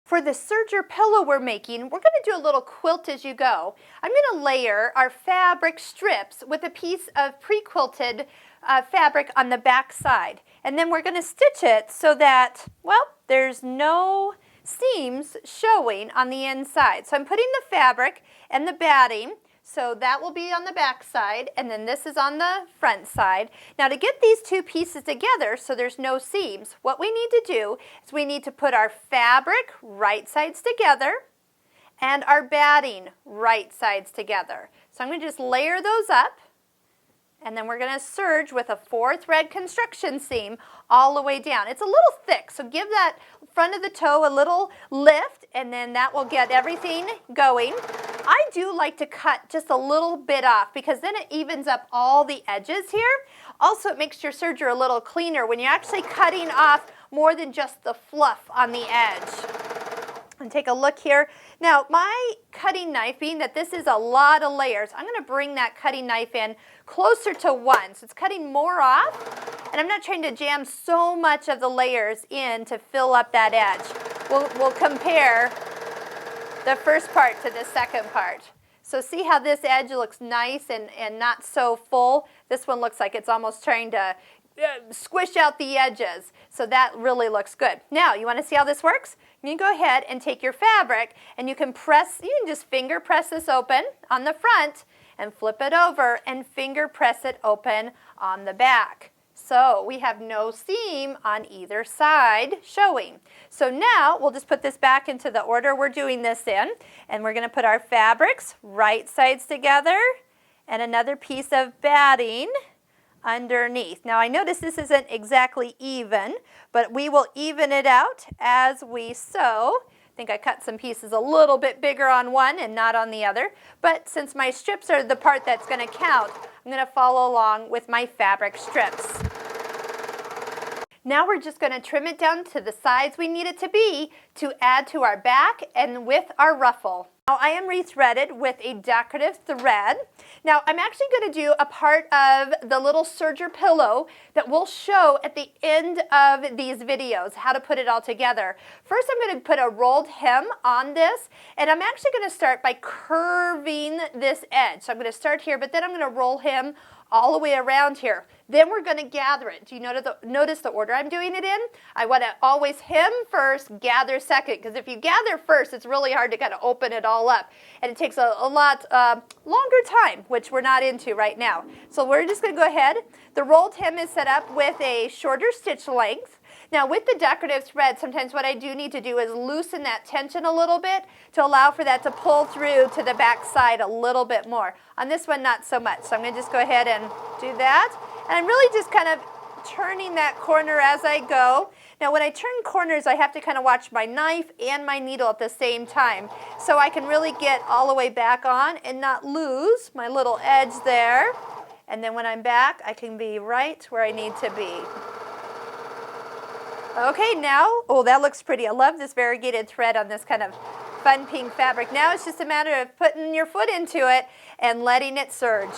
For the serger pillow we're making, we're going to do a little quilt as you go. I'm going to layer our fabric strips with a piece of pre-quilted fabric on the back side. And then we're going to stitch it so that, well, there's no seams showing on the inside. So I'm putting the fabric and the batting, so that will be on the back side, and then this is on the front side. Now to get these two pieces together so there's no seams, what we need to do is we need to put our fabric right sides together and our batting right sides together. So I'm going to just layer those up, and then we're going to serge with a 4-thread construction seam all the way down. It's a little thick, so give that front of the toe a little lift, and then that will get everything going. I do like to cut just a little bit off because then it evens up all the edges here. Also, it makes your serger a little cleaner when you're actually cutting off more than just the fluff on the edge. And take a look here. Now, my cutting knife, being that this is a lot of layers, I'm going to bring that cutting knife in closer to 1. So it's cutting more off, and I'm not trying to jam so much of the layers in to fill up that edge. We'll compare the first part to the second part. So see how this edge looks nice and not so full? This one looks like it's almost trying to squish out the edges. So that really looks good. Now, you want to see how this works? You can go ahead and take your fabric and you can just finger press this open on the front and flip it over and finger press it open on the back. So we have no seam on either side showing. So now we'll just put this back into the order we're doing this in, and we're going to put our fabrics right sides together and another piece of batting underneath. Now I notice this isn't exactly even, but we will even it out as we sew. I think I cut some pieces a little bit bigger on one and not on the other, but since my strips are the part that's going to count, I'm going to follow along with my fabric strips. Now we're just going to trim it down to the size we need it to be to add to our back and with our ruffle. Now I am rethreaded with a decorative thread. Now I'm actually going to do a part of the little serger pillow that we'll show at the end of these videos, how to put it all together. First I'm going to put a rolled hem on this, and I'm actually going to start by curving this edge. So I'm going to start here, but then I'm going to roll hem all the way around here. Then we're going to gather it. Do you notice the order I'm doing it in? I want to always hem first, gather second, because if you gather first, it's really hard to kind of open it all up. And it takes a lot longer time, which we're not into right now. So we're just going to go ahead. The rolled hem is set up with a shorter stitch length. Now with the decorative thread, sometimes what I do need to do is loosen that tension a little bit to allow for that to pull through to the back side a little bit more. On this one, not so much. So I'm going to just go ahead and do that. And I'm really just kind of turning that corner as I go. Now when I turn corners, I have to kind of watch my knife and my needle at the same time, so I can really get all the way back on and not lose my little edge there. And then when I'm back, I can be right where I need to be. Okay, now, oh, that looks pretty. I love this variegated thread on this kind of fun pink fabric. Now it's just a matter of putting your foot into it and letting it surge.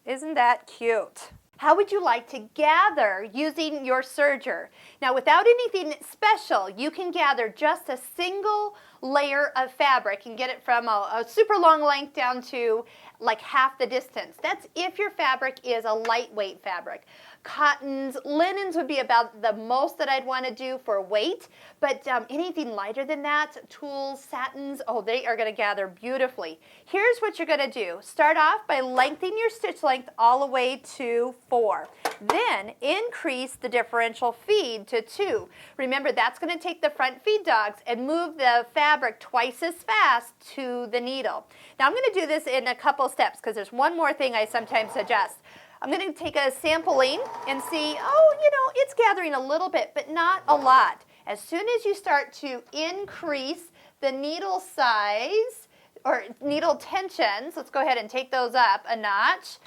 Isn't that cute? How would you like to gather using your serger? Now, without anything special, you can gather just a single layer of fabric and get it from a super long length down to like half the distance. That's if your fabric is a lightweight fabric. Cottons, linens would be about the most that I'd want to do for weight, but anything lighter than that, tulles, satins, oh, they are going to gather beautifully. Here's what you're going to do. Start off by lengthening your stitch length all the way to 4. Then increase the differential feed to 2. Remember, that's going to take the front feed dogs and move the fabric twice as fast to the needle. Now I'm going to do this in a couple steps because there's one more thing I sometimes suggest. I'm going to take a sampling and see, oh, you know, it's gathering a little bit, but not a lot. As soon as you start to increase the needle size or needle tensions, let's go ahead and take those up a notch,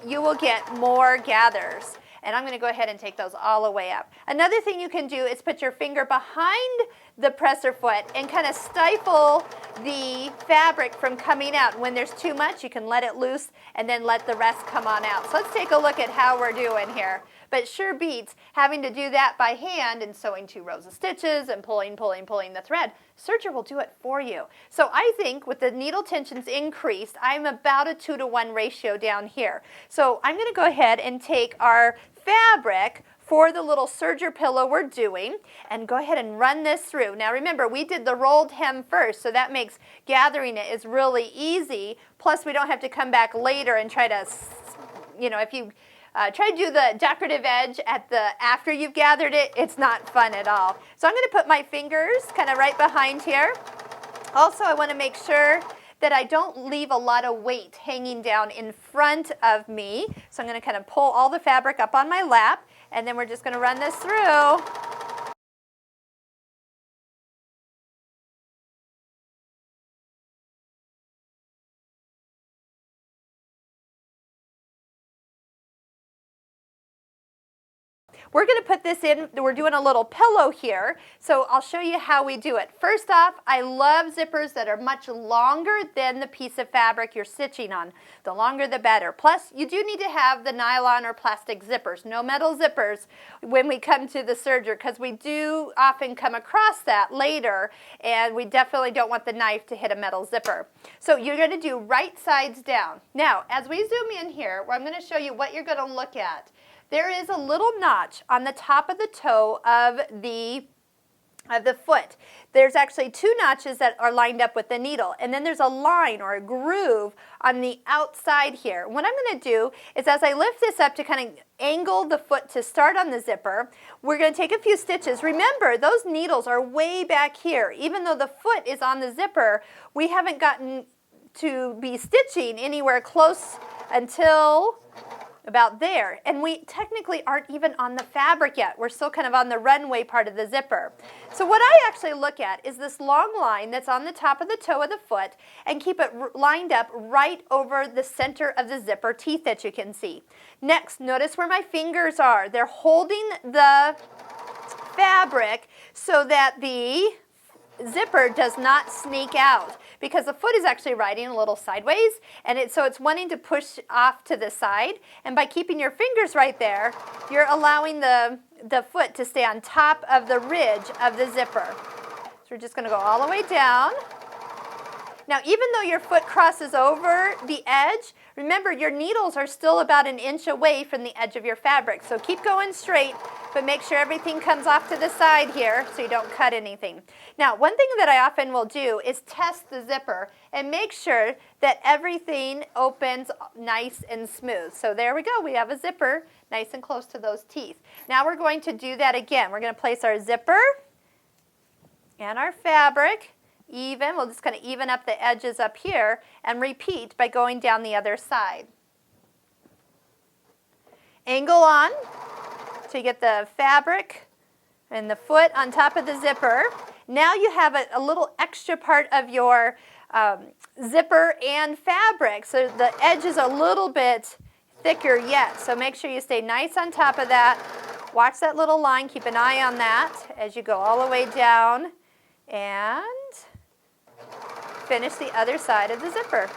you will get more gathers. And I'm going to go ahead and take those all the way up. Another thing you can do is put your finger behind the presser foot and kind of stifle the fabric from coming out. When there's too much, you can let it loose and then let the rest come on out. So let's take a look at how we're doing here. but it sure beats having to do that by hand and sewing 2 rows of stitches and pulling the thread. Serger will do it for you. So I think with the needle tensions increased, I'm about a 2-to-1 ratio down here. So I'm going to go ahead and take our fabric for the little serger pillow we're doing and go ahead and run this through. Now remember, we did the rolled hem first, so that makes gathering it is really easy. Plus we don't have to come back later and try to, if you try to do the decorative edge after you've gathered it, it's not fun at all. So I'm going to put my fingers kind of right behind here. Also, I want to make sure that I don't leave a lot of weight hanging down in front of me. So I'm going to kind of pull all the fabric up on my lap, and then we're just going to run this through. We're going to put this in, we're doing a little pillow here, so I'll show you how we do it. First off, I love zippers that are much longer than the piece of fabric you're stitching on. The longer the better. Plus, you do need to have the nylon or plastic zippers, no metal zippers when we come to the serger, because we do often come across that later, and we definitely don't want the knife to hit a metal zipper. So you're going to do right sides down. Now, as we zoom in here, I'm going to show you what you're going to look at. There is a little notch on the top of the toe of the foot. There's actually 2 notches that are lined up with the needle, and then there's a line or a groove on the outside here. What I'm going to do is, as I lift this up to kind of angle the foot to start on the zipper, we're going to take a few stitches. Remember, those needles are way back here. Even though the foot is on the zipper, we haven't gotten to be stitching anywhere close until about there, and we technically aren't even on the fabric yet. We're still kind of on the runway part of the zipper. So what I actually look at is this long line that's on the top of the toe of the foot and keep it lined up right over the center of the zipper teeth that you can see. Next, notice where my fingers are. They're holding the fabric so that the zipper does not sneak out, because the foot is actually riding a little sideways, and so it's wanting to push off to the side, and by keeping your fingers right there, you're allowing the foot to stay on top of the ridge of the zipper. So we're just going to go all the way down. Now, even though your foot crosses over the edge, remember your needles are still about 1 inch away from the edge of your fabric. So keep going straight, but make sure everything comes off to the side here so you don't cut anything. Now, one thing that I often will do is test the zipper and make sure that everything opens nice and smooth. So there we go. We have a zipper nice and close to those teeth. Now we're going to do that again. We're going to place our zipper and our fabric even. We'll just kind of even up the edges up here and repeat by going down the other side. Angle on so you get the fabric and the foot on top of the zipper. Now you have a little extra part of your zipper and fabric, so the edge is a little bit thicker yet. So make sure you stay nice on top of that. Watch that little line. Keep an eye on that as you go all the way down, and finish the other side of the zipper.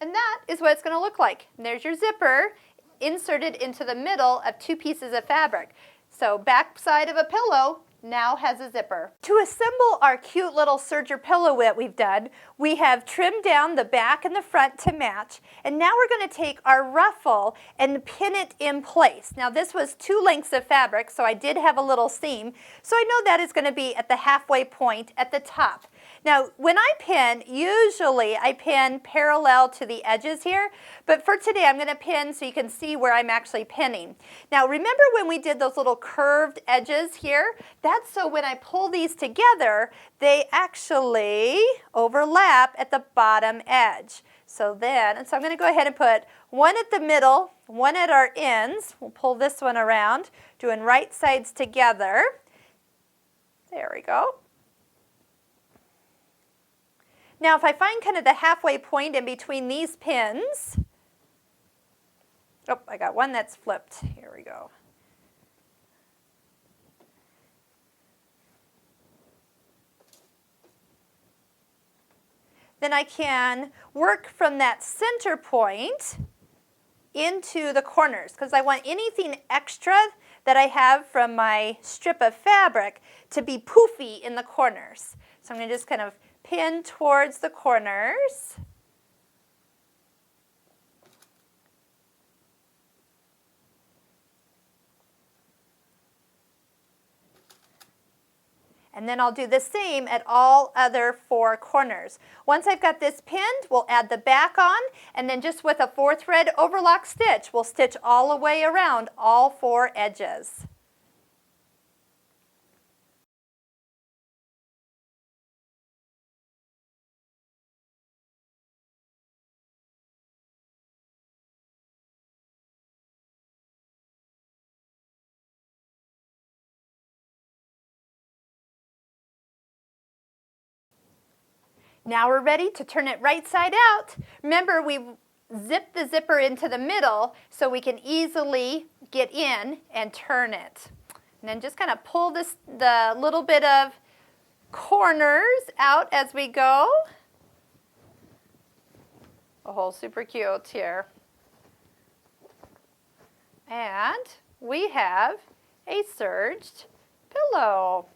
And that is what it's going to look like. And there's your zipper inserted into the middle of 2 pieces of fabric. So back side of a pillow now has a zipper. To assemble our cute little serger pillow that we've done, we have trimmed down the back and the front to match, and now we're going to take our ruffle and pin it in place. Now this was 2 lengths of fabric, so I did have a little seam, so I know that is going to be at the halfway point at the top. Now, when I pin, usually I pin parallel to the edges here, but for today I'm going to pin so you can see where I'm actually pinning. Now, remember when we did those little curved edges here? That's so when I pull these together, they actually overlap at the bottom edge. So I'm going to go ahead and put one at the middle, one at our ends. We'll pull this one around, doing right sides together. There we go. Now, if I find kind of the halfway point in between these pins, oh, I got one that's flipped. Here we go. Then I can work from that center point into the corners because I want anything extra that I have from my strip of fabric to be poofy in the corners. So I'm going to just kind of pin towards the corners. And then I'll do the same at all other 4 corners. Once I've got this pinned, we'll add the back on, and then just with a 4 thread overlock stitch, we'll stitch all the way around all 4 edges. Now we're ready to turn it right side out. Remember, we zipped the zipper into the middle so we can easily get in and turn it. And then just kind of pull the little bit of corners out as we go. Oh, super cute here. And we have a serged pillow.